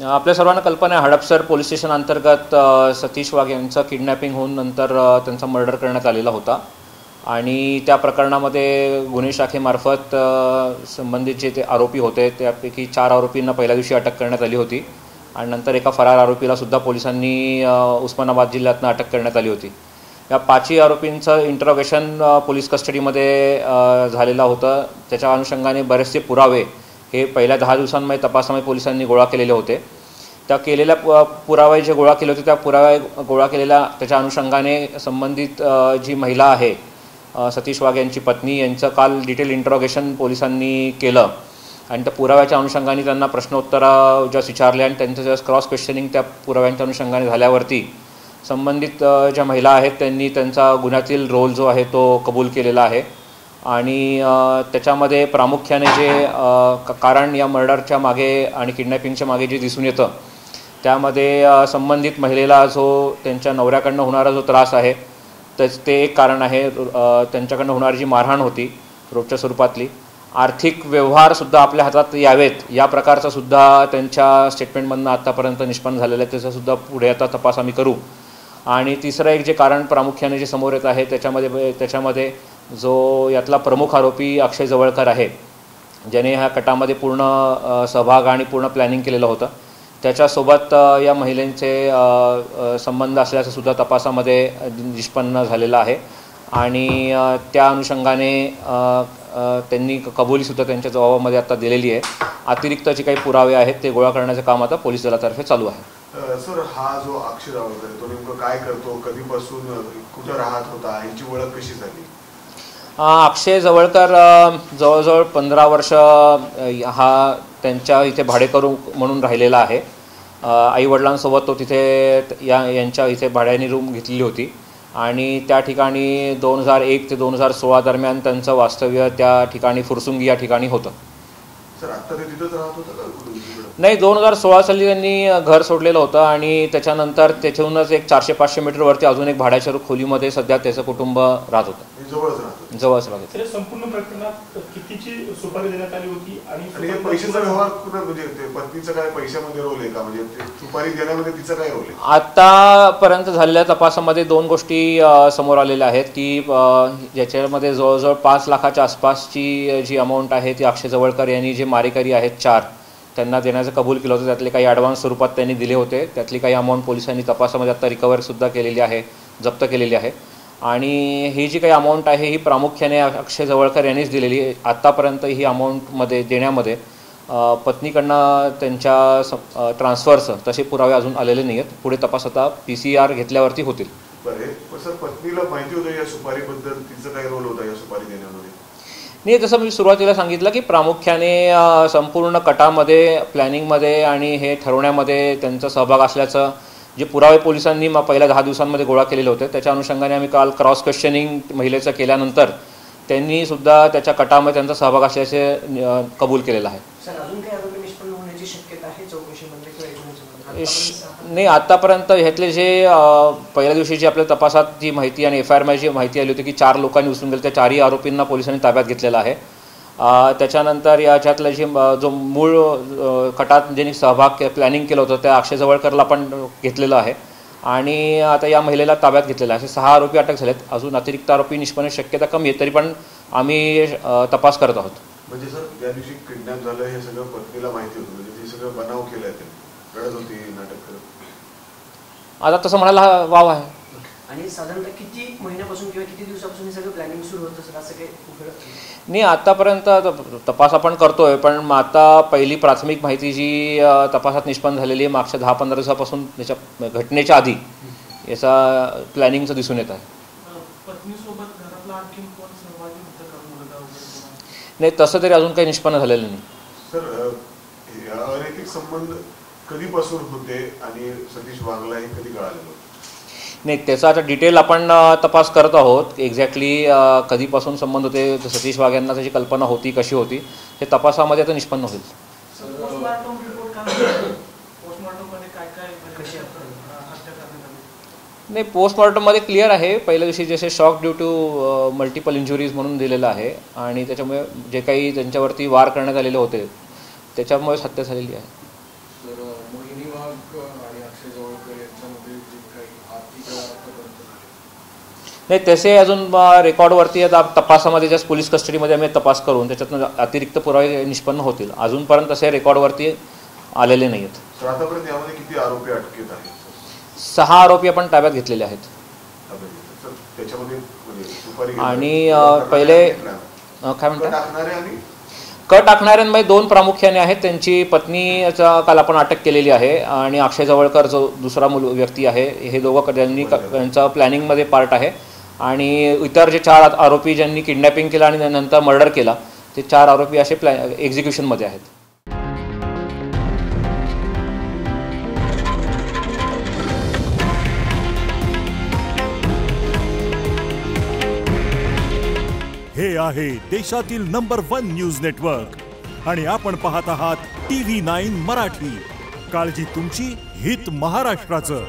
आपल्या सर्वांना कल्पना आहे, हडपसर पोलीस स्टेशन अंतर्गत सतीश वाघ यांचं किडनॅपिंग होऊन नंतर त्यांचा मर्डर करण्यात आलेला होता आणि त्या प्रकरणामध्ये गुन्हे शाखेमार्फत संबंधित जे ते आरोपी होते त्यापैकी 4 आरोपींना पहिल्या दिवशी अटक करण्यात आली होती आणि नंतर एका फरार आरोपीला सुद्धा पोलिसांनी उस्मानाबाद जिल्ह्यातनं अटक करण्यात आली होती। या 5ही आरोपींचं इंटरोगेशन पोलीस कस्टडीमध्ये झालेलं होतं। त्याच्या अनुषंगाने बरेचसे पुरावे हे पहिल्या 10 दिवसांमध्ये तपासामध्ये पोलिसांनी गोळा केलेले होते। त्या केलेल्या पुरावे जे गोळा केले होते त्या पुरावे गोळा केलेल्या त्याच्या अनुषंगाने संबंधित जी महिला आहे सतीश वाघ यांची पत्नी यांचं काल डिटेल इंटरोगेशन पोलिसांनी केलं आणि त्या पुराव्याच्या अनुषंगाने त्यांना प्रश्नोत्तरं ज्या विचारले आणि त्यांचं ज्या क्रॉस क्वेश्चनिंग त्या पुराव्यांच्या अनुषंगाने झाल्यावरती संबंधित ज्या महिला आहेत त्यांनी त्यांचा गुन्ह्यातील रोल जो आहे तो कबूल केलेला आहे आणि त्याच्यामध्ये प्रामुख्याने जे कारण या मर्डरच्या मागे आणि किडनॅपिंगच्या मागे जे दिसून येतं त्यामध्ये संबंधित महिलेला जो त्यांच्या नवऱ्याकडनं होणारा जो त्रास आहे ते एक कारण आहे। त्यांच्याकडनं होणारी जी मारहाण होती रोजच्या स्वरूपातली, आर्थिक व्यवहारसुद्धा आपल्या हातात यावेत या प्रकारचा सुद्धा त्यांच्या स्टेटमेंटमधनं आत्तापर्यंत निष्पन्न झालेलं आहे, त्याचासुद्धा पुढे आता तपास आम्ही करू। आणि तिसरं एक जे कारण प्रामुख्याने जे समोर येत आहे त्याच्यामध्ये जो यातला प्रमुख आरोपी अक्षय जवळकर आहे ज्याने ह्या कटामध्ये पूर्ण सहभाग आणि पूर्ण प्लॅनिंग केलेलं होतं, त्याच्यासोबत या महिलेचे संबंध असल्याचं सुद्धा तपासामध्ये निष्पन्न झालेलं आहे आणि त्या अनुषंगाने त्यांनी कबुलीसुद्धा त्यांच्या जबाबामध्ये आता दिलेली आहे। अतिरिक्त जे काही पुरावे आहेत ते गोळा करण्याचं काम आता पोलीस दलातर्फे चालू आहे। सर, हा जो अक्षय जवळकर तो नेमकं काय करतो, कधीपासून कुठं राहत होता, याची ओळख कशी झाली? अक्षय जवळकर जवळजवळ 15 वर्ष हा त्यांच्या इथे भाडेकरू म्हणून राहिलेला आहे। आईवडिलांसोबत तो तिथे यांच्या इथे भाड्याने रूम घेतलेली होती आणि त्या ठिकाणी 2001 ते 2016 दरम्यान त्यांचं वास्तव्य त्या ठिकाणी फुरसुंगी या ठिकाणी होतं। सर, आता ते तिथंच राहत होतं का? नाही, 2016 साली त्यांनी घर सोडलेलं होतं आणि त्याच्यानंतर त्याच्याहूनच एक 400-500 मीटरवरती अजून एक भाड्याच्या खोलीमध्ये सध्या त्याचं कुटुंब राहत होतं। जवळच राहत होतं। संपूर्ण प्रकरणात कितीची सुपारी देण्यात आली होती आणि पैशाचा व्यवहार कुठं, म्हणजे पत्नीचा काय पैशामध्ये रोल आहे का, म्हणजे सुपारी देण्यामध्ये तिचा काय रोल आहे? आतापर्यंत झालेल्या तपासामध्ये 2 गोष्टी समोर आलेल्या आहेत की ज्याच्यामध्ये जवळजवळ 5 लाखाच्या आसपासची जी अमाऊंट आहे ती अक्षय जवळकर यांनी जे मारेकरी आहेत 4 त्यांना देण्याचं कबूल केलं होतं। त्यातले काही ॲडव्हान्स स्वरूपात त्यांनी दिले होते, त्यातली काही अमाऊंट पोलिसांनी तपासामध्ये आता रिकवरसुद्धा केलेली आहे, जप्त केलेली आहे आणि ही जी काही अमाऊंट आहे ही प्रामुख्याने अक्षय जवळकर यांनीच दिलेली आहे। आत्तापर्यंत ही अमाऊंटमध्ये देण्यामध्ये पत्नीकडनं त्यांच्या ट्रान्सफरचं तसे पुरावे अजून आलेले नाही आहेत। पुढे तपास आता PCR घेतल्यावरती होतील। बरं, सर, पत्नीला माहिती होतं या सुपारीबद्दल, तिचा काय रोल होता या सुपारी देण्यामध्ये? नाही, तसं मी सुरुवातीला सांगितलं की प्रामुख्याने संपूर्ण कटामध्ये, प्लॅनिंगमध्ये आणि हे ठरवण्यामध्ये त्यांचा सहभाग असल्याचं जे पुरावे पोलिसांनी पहिल्या 10 दिवसांमध्ये गोळा केलेले होते त्याच्या अनुषंगाने आम्ही काल क्रॉस क्वेश्चनिंग महिलेचं केल्यानंतर त्यांनी सुद्धा त्याच्या कटामध्ये त्यांचा सहभाग असल्याचे कबूल केलेलं आहे। नाही, आतापर्यंत ह्यातले जे पहिल्या दिवशी जी आपल्या तपासात जी माहिती आणि FIR जी माहिती आली होती की 4 लोकांनी उचलून गेले, त्या 4ही आरोपींना पोलिसांनी ताब्यात घेतलेला आहे। त्याच्यानंतर याच्यातलं जे जो मूळ कटात ज्यांनी सहभाग प्लॅनिंग केलं होतं त्या अक्षय जवळकरला पण घेतलेलं आहे आणि आता या महिलेला ताब्यात घेतलेलं आहे। असे 6 आरोपी अटक झालेत, अजून अतिरिक्त आरोपी निष्पन्नाची शक्यता कमी आहे, तरी पण आम्ही तपास करत आहोत। म्हणजे सर, ज्या दिवशी किडनॅप झालं हे सगळं पत्नीला माहिती होतं, म्हणजे ते सगळं बनाव केलंय, ते रडत होती नाटक करत? आता तसं म्हणायला वाव आहे। आणि साधारणतः किती महिन्यापासून किंवा किती दिवसापासून हे सगळं प्लॅनिंग सुरू होतं सर, असं काही? नाही, आतापर्यंत तपास आपण करतोय, पण आता पहिली प्राथमिक माहिती जी तपासात निष्पन्न झालेली आहे मागच्या 10-15 दिवसापासून त्याच्या घटनेच्या आधी याचा प्लॅनिंगचं दिसून येत आहे। नाही, तसं तरी अजून काही निष्पन्न झालेलं नाही। सर, अनैतिक संबंध कधीपासून होते आणि सतीश वाघला हे कधी कळालेलं? नाही, त्याचा आता डिटेल आपण तपास करत आहोत। एक्झॅक्टली कधीपासून संबंध होते, सतीश वाघ यांना त्याची कल्पना होती, कशी होती, हे तपासामध्ये आता निष्पन्न होईल। नाही, पोस्टमॉर्टममध्ये क्लिअर आहे, पहिल्या दिवशी जसे shock due to multiple injuries म्हणून दिलेलं आहे आणि त्याच्यामुळे जे काही त्यांच्यावरती वार करण्यात आलेले होते त्याच्यामुळे हत्या झालेली आहे। तर मोहिनी वाघ आणि अक्षय जवळकर यांच्यामध्ये जे काही आर्थिक व्यवहार नाही, तसे अजून रेकॉर्डवरती तपासामध्ये जस्ट पोलीस कस्टडीमध्ये आम्ही तपास करून त्याच्यातून अतिरिक्त पुरावे निष्पन्न होतील. अजूनपर्यंत तसे रेकॉर्डवरती आलेले नाही आहेत. सर आतापर्यंत यामध्ये किती आरोपी अटकेत आहेत? 6 आरोपी आपण ताब्यात घेतलेले आहेत. सर त्याच्यामध्ये सुपारी आणि पहिले काय म्हणतात टाकणारे आणि कट टाकणाऱ्यांमध्ये 2 प्रामुख्याने आहेत. त्यांची पत्नीचा काल आपण अटक केलेली आहे आणि अक्षय जवळकर जो दुसरा व्यक्ती आहे, हे दोघं त्यांनी त्यांचा प्लॅनिंगमध्ये पार्ट आहे. आणि इतर जे 4 आरोपी ज्यांनी किडनॅपिंग केलं आणि नंतर मर्डर केला, ते 4 आरोपी असे एक्झिक्युशनमध्ये आहेत. हे आहे देशातील नंबर 1 न्यूज नेटवर्क आणि आपण पाहत आहात TV9 मराठी. काळजी तुमची, हित महाराष्ट्राचं.